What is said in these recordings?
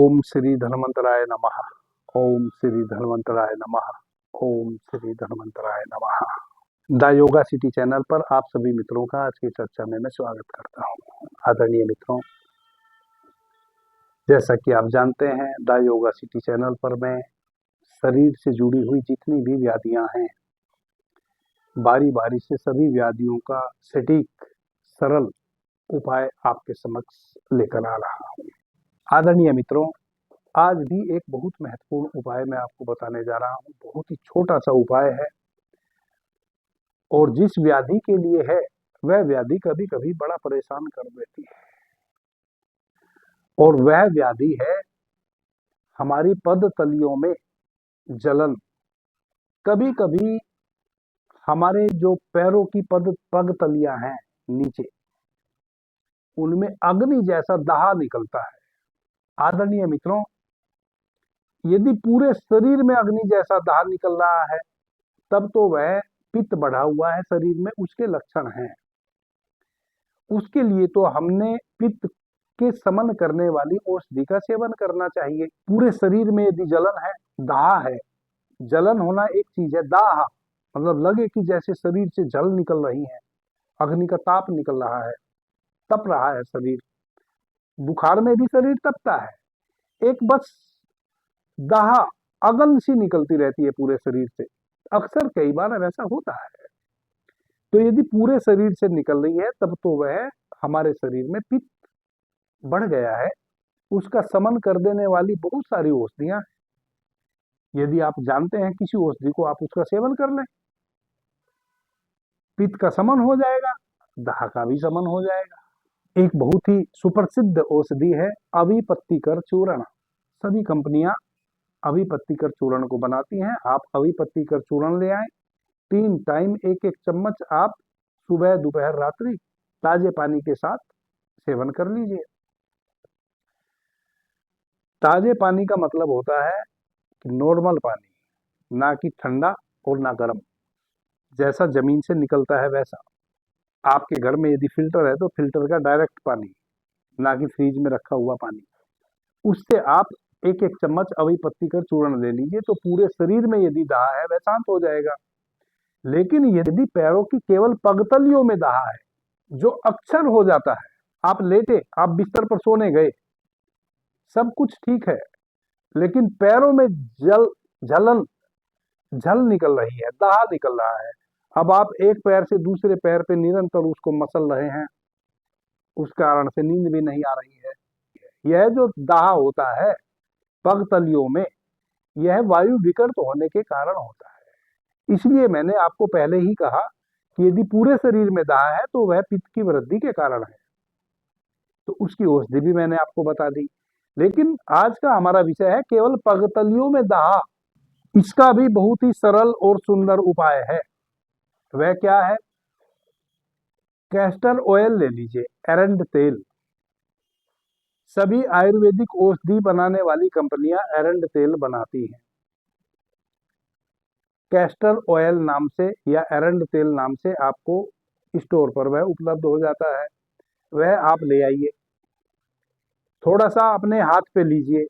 ओम श्री धन्वंतराय नमः। ओम श्री धन्वंतराय नमः। ओम श्री धन्वंतराय नमः। द योगा सिटी चैनल पर आप सभी मित्रों का आज की चर्चा में मैं स्वागत करता हूं। आदरणीय मित्रों, जैसा कि आप जानते हैं, द योगा सिटी चैनल पर मैं शरीर से जुड़ी हुई जितनी भी व्याधियां हैं, बारी बारी से सभी व्याधियों का सटीक सरल उपाय आपके समक्ष लेकर आ रहा हूं। आदरणीय मित्रों, आज भी एक बहुत महत्वपूर्ण उपाय मैं आपको बताने जा रहा हूं। बहुत ही छोटा सा उपाय है और जिस व्याधि के लिए है वह व्याधि कभी कभी बड़ा परेशान कर देती है, और वह व्याधि है हमारी पद तलियों में जलन। कभी कभी हमारे जो पैरों की पग तलियां हैं नीचे, उनमें अग्नि जैसा दाह निकलता है। आदरणीय मित्रों, यदि पूरे शरीर में अग्नि जैसा दाह निकल रहा है तब तो वह पित्त बढ़ा हुआ है, शरीर में उसके लक्षण हैं। उसके लिए तो हमने पित्त के समन करने वाली औषधि का सेवन करना चाहिए। पूरे शरीर में यदि जलन है, दाह है, जलन होना एक चीज है, दाह मतलब लगे कि जैसे शरीर से जल निकल रही है, अग्नि का ताप निकल रहा है, तप रहा है शरीर। बुखार में भी शरीर तपता है, एक बस दाह अगन सी निकलती रहती है पूरे शरीर से। अक्सर कई बार ऐसा होता है। तो यदि पूरे शरीर से निकल रही है तब तो वह हमारे शरीर में पित्त बढ़ गया है। उसका समन कर देने वाली बहुत सारी औषधियां हैं। यदि आप जानते हैं किसी औषधि को, आप उसका सेवन कर लें, पित्त का समन हो जाएगा, दाह का भी समन हो जाएगा। एक बहुत ही सुप्रसिद्ध औषधि है अविपत्तिकर चूर्ण। सभी कंपनियां अविपत्तिकर चूर्ण को बनाती हैं। आप अविपत्तिकर चूर्ण ले आए, 3 टाइम 1-1 चम्मच आप सुबह दोपहर रात्रि ताजे पानी के साथ सेवन कर लीजिए। ताजे पानी का मतलब होता है कि नॉर्मल पानी, ना कि ठंडा और ना गर्म, जैसा जमीन से निकलता है वैसा। आपके घर में यदि फिल्टर है तो फिल्टर का डायरेक्ट पानी, ना कि फ्रीज में रखा हुआ पानी। उससे आप 1-1 चम्मच अविपत्तिकर चूर्ण ले लीजिए तो पूरे शरीर में यदि दाह है वह शांत हो जाएगा। लेकिन यदि पैरों की केवल पगतलियों में दाह है, जो अक्सर हो जाता है, आप लेटे, आप बिस्तर पर सोने गए, सब कुछ ठीक है, लेकिन पैरों में झल निकल रही है, दाह निकल रहा है। अब आप एक पैर से दूसरे पैर पे निरंतर उसको मसल रहे हैं, उस कारण से नींद भी नहीं आ रही है। यह जो दाह होता है पगतलियों में, यह वायु विकृत होने के कारण होता है। इसलिए मैंने आपको पहले ही कहा कि यदि पूरे शरीर में दाह है तो वह पित्त की वृद्धि के कारण है। तो उसकी औषधि भी मैंने आपको बता दी। लेकिन आज का हमारा विषय है केवल पगतलियों में दाह। इसका भी बहुत ही सरल और सुंदर उपाय है। वह क्या है? कैस्टर ऑयल ले लीजिए, एरंड तेल। सभी आयुर्वेदिक औषधि बनाने वाली कंपनियां एरंड तेल बनाती हैं। कैस्टर ऑयल नाम से या एरंड तेल नाम से आपको स्टोर पर वह उपलब्ध हो जाता है। वह आप ले आइए, थोड़ा सा अपने हाथ पे लीजिए,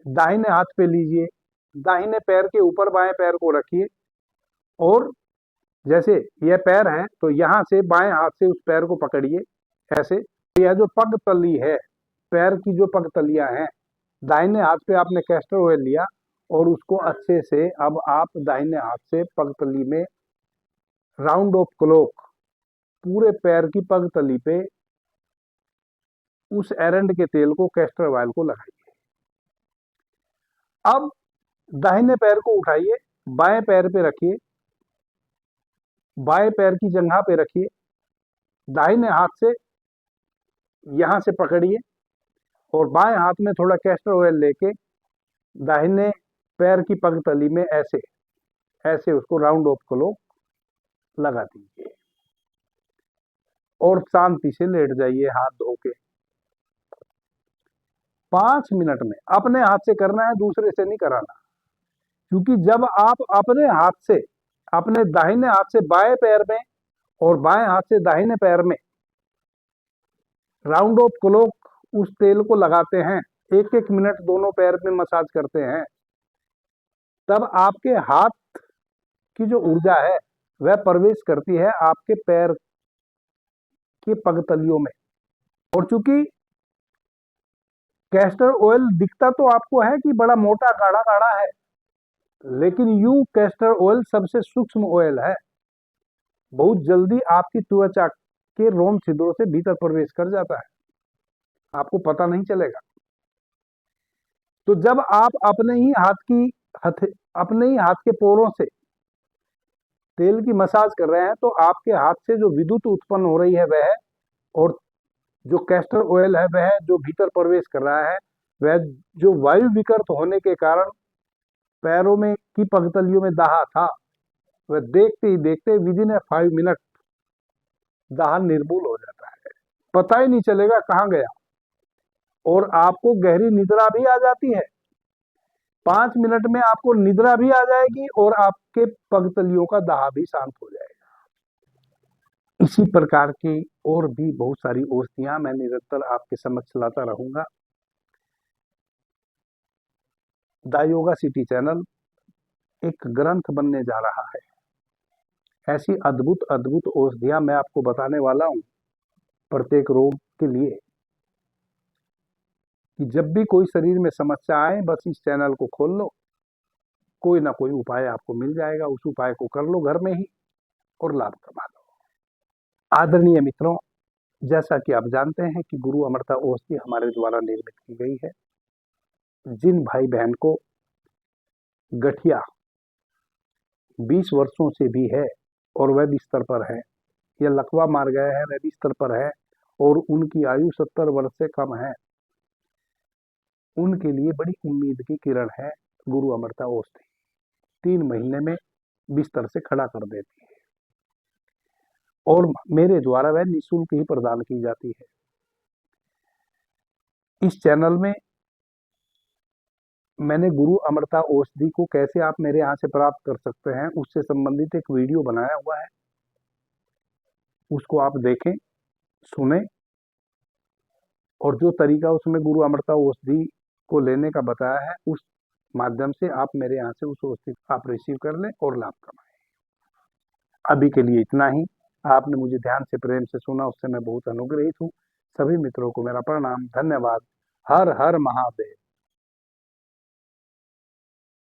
दाहिने हाथ पे लीजिए, दाहिने पैर के ऊपर बाएं पैर को रखिए, और जैसे यह पैर है तो यहां से बाएं हाथ से उस पैर को पकड़िए ऐसे। यह जो पग तली है, पैर की जो पग तलियां हैं, दाहिने हाथ पे आपने कैस्टर ऑयल लिया और उसको अच्छे से अब आप दाहिने हाथ से पग तली में राउंड ऑफ क्लॉक पूरे पैर की पग तली पे उस एरंड के तेल को, कैस्टर ऑयल को लगाइए। अब दाहिने पैर को उठाइए, बाएं पैर पे रखिए, बाएं पैर की जंघा पे रखिए, दाहिने हाथ से यहां से पकड़िए और बाएं हाथ में थोड़ा कैस्टर ऑयल लेके दाहिने पैर की पगतली में ऐसे ऐसे उसको राउंड ऑफ क्लॉक लगा दीजिए और शांति से लेट जाइए हाथ धो के। 5 मिनट में अपने हाथ से करना है, दूसरे से नहीं कराना। क्योंकि जब आप अपने हाथ से, अपने दाहिने हाथ से बाएं पैर में और बाएं हाथ से दाहिने पैर में राउंड ऑफ क्लॉक उस तेल को लगाते हैं एक एक मिनट दोनों पैर में मसाज करते हैं, तब आपके हाथ की जो ऊर्जा है वह प्रवेश करती है आपके पैर के पगतलियों में। और चूंकि कैस्टर ऑयल दिखता तो आपको है कि बड़ा मोटा गाढ़ा गाढ़ा है, लेकिन यू कैस्टर ऑयल सबसे सूक्ष्म ऑयल है। बहुत जल्दी आपकी त्वचा के रोम छिद्रों से भीतर प्रवेश कर जाता है, आपको पता नहीं चलेगा। तो जब आप अपने ही हाथ के पोरों से तेल की मसाज कर रहे हैं, तो आपके हाथ से जो विद्युत उत्पन्न हो रही है वह, और जो कैस्टर ऑयल है वह जो भीतर प्रवेश कर रहा है, वह जो वायु विकृत होने के कारण पैरों में की पगतलियों में दाहा था, वह देखते ही देखते विद इन 5 मिनट दाह निर्मूल हो जाता है, पता ही नहीं चलेगा कहां गया। और आपको गहरी निद्रा भी आ जाती है, 5 मिनट में आपको निद्रा भी आ जाएगी और आपके पगतलियों का दाह भी शांत हो जाएगा। इसी प्रकार की और भी बहुत सारी औषधियां मैं निरंतर आपके समक्ष लाता रहूंगा। द योगा सिटी चैनल एक ग्रंथ बनने जा रहा है। ऐसी अद्भुत अद्भुत औषधियां मैं आपको बताने वाला हूं प्रत्येक रोग के लिए, कि जब भी कोई शरीर में समस्या आए बस इस चैनल को खोल लो, कोई ना कोई उपाय आपको मिल जाएगा। उस उपाय को कर लो घर में ही और लाभ कमा लो। आदरणीय मित्रों, जैसा कि आप जानते हैं कि गुरु अमृता औषधि हमारे द्वारा निर्मित की गई है। जिन भाई बहन को गठिया 20 वर्षों से भी है और वह बिस्तर पर है, या लकवा मार गया है वह बिस्तर पर है, और उनकी आयु 70 वर्ष से कम है, उनके लिए बड़ी उम्मीद की किरण है गुरु अमृता औषधि। 3 महीने में बिस्तर से खड़ा कर देती है और मेरे द्वारा वह निःशुल्क ही प्रदान की जाती है। इस चैनल में मैंने गुरु अमृता औषधि को कैसे आप मेरे यहाँ से प्राप्त कर सकते हैं उससे संबंधित एक वीडियो बनाया हुआ है, उसको आप देखें, सुने, और जो तरीका उसमें गुरु अमृता औषधि को लेने का बताया है उस माध्यम से आप मेरे यहाँ से उस औषधि आप रिसीव कर लें और लाभ कमाएं। अभी के लिए इतना ही। आपने मुझे ध्यान से प्रेम से सुना, उससे मैं बहुत अनुग्रहित हूँ। सभी मित्रों को मेरा प्रणाम, धन्यवाद। हर हर महादेव।